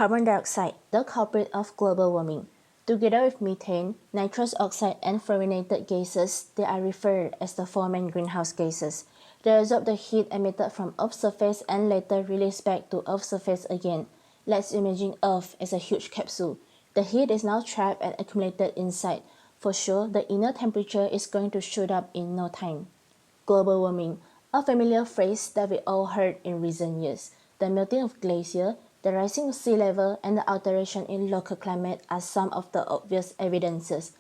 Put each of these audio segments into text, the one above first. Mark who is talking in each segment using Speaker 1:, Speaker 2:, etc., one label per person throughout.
Speaker 1: Carbon dioxide, the culprit of global warming. Together with methane, nitrous oxide, and fluorinated gases, they are referred as the four main greenhouse gases. They absorb the heat emitted from Earth's surface and later released back to Earth's surface again. Let's imagine Earth as a huge capsule. The heat is now trapped and accumulated inside. For sure, the inner temperature is going to shoot up in no time. Global warming, a familiar phrase that we all heard in recent years. The melting of glaciers, the rising of sea level, and the alteration in local climate are some of the obvious evidences.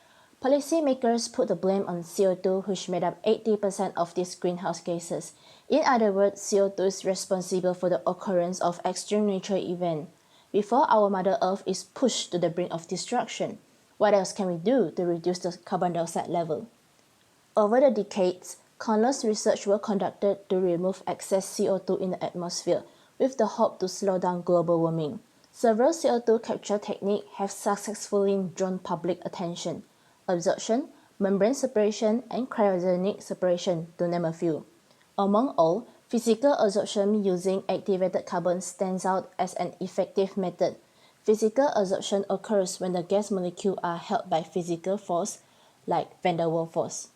Speaker 1: Policymakers put the blame on CO2, which made up 80% of these greenhouse gases. In other words, CO2 is responsible for the occurrence of extreme nature events. Before our Mother Earth is pushed to the brink of destruction, what else can we do to reduce the carbon dioxide level? Over the decades, countless research were conducted to remove excess CO2 in the atmosphere, with the hope to slow down global warming. Several CO2 capture techniques have successfully drawn public attention: absorption, membrane separation, and cryogenic separation, to name a few. Among all, physical absorption using activated carbon stands out as an effective method. Physical absorption occurs when the gas molecules are held by physical force, like van der Waals force.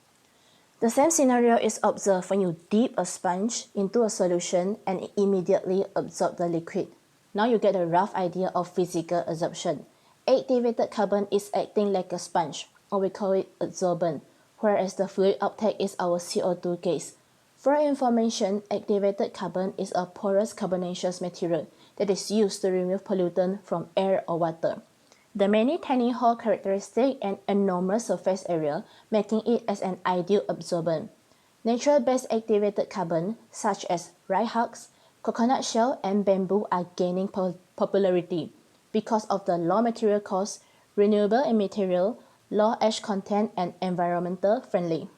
Speaker 1: The same scenario is observed when you dip a sponge into a solution and it immediately absorbs the liquid. Now you get a rough idea of physical absorption. Activated carbon is acting like a sponge, or we call it adsorbent, whereas the fluid uptake is our CO2 gas. For information, activated carbon is a porous carbonaceous material that is used to remove pollutant from air or water. The many tiny hole characteristic and enormous surface area, making it as an ideal absorbent. Natural-based activated carbon, such as rice husks, coconut shell, and bamboo are gaining popularity because of the low material cost, renewable in material, low ash content, and environmental friendly.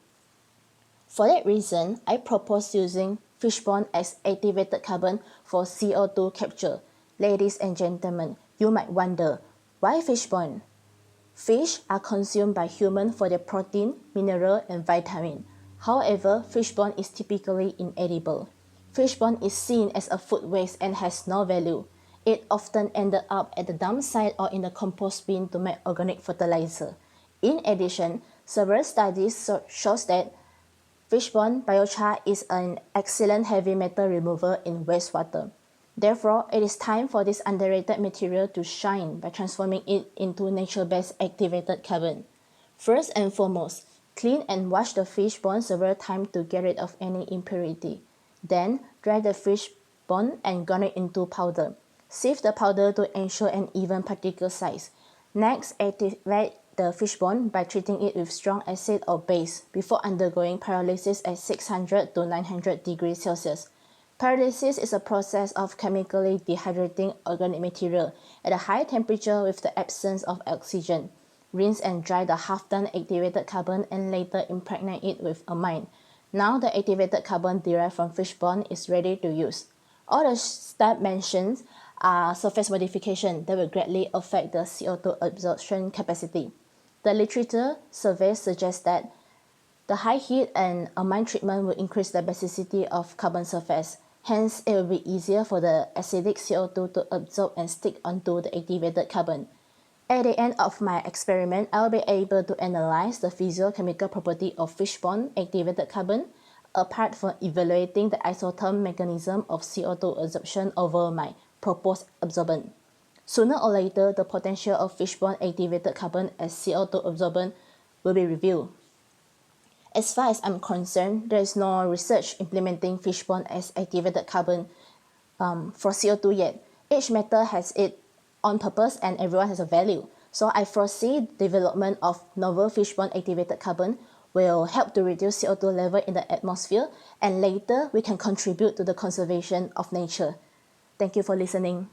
Speaker 1: For that reason, I propose using fishbone as activated carbon for CO2 capture. Ladies and gentlemen, you might wonder, why fishbone? Fish are consumed by humans for their protein, mineral, and vitamin. However, fishbone is typically inedible. Fishbone is seen as a food waste and has no value. It often ended up at the dump site or in the compost bin to make organic fertilizer. In addition, several studies shows that fishbone biochar is an excellent heavy metal remover in wastewater. Therefore, it is time for this underrated material to shine by transforming it into nature-based activated carbon. First and foremost, clean and wash the fishbone several times to get rid of any impurity. Then, dry the fishbone and grind it into powder. Sieve the powder to ensure an even particle size. Next, activate the fishbone by treating it with strong acid or base before undergoing pyrolysis at 600 to 900 degrees Celsius. Pyrolysis is a process of chemically dehydrating organic material at a high temperature with the absence of oxygen. Rinse and dry the half-done activated carbon and later impregnate it with amine. Now the activated carbon derived from fishbone is ready to use. All the steps mentioned are surface modification that will greatly affect the CO2 absorption capacity. The literature surveys suggest that the high heat and amine treatment will increase the basicity of carbon surface. Hence, it will be easier for the acidic CO2 to absorb and stick onto the activated carbon. At the end of my experiment, I will be able to analyze the physiochemical property of fishbone activated carbon, apart from evaluating the isotherm mechanism of CO2 absorption over my proposed absorbent. Sooner or later, the potential of fishbone activated carbon as CO2 absorbent will be revealed. As far as I'm concerned, there is no research implementing fishbone as activated carbon for CO2 yet. Each metal has its own purpose and everyone has a value. So I foresee development of novel fishbone activated carbon will help to reduce CO2 level in the atmosphere, and later we can contribute to the conservation of nature. Thank you for listening.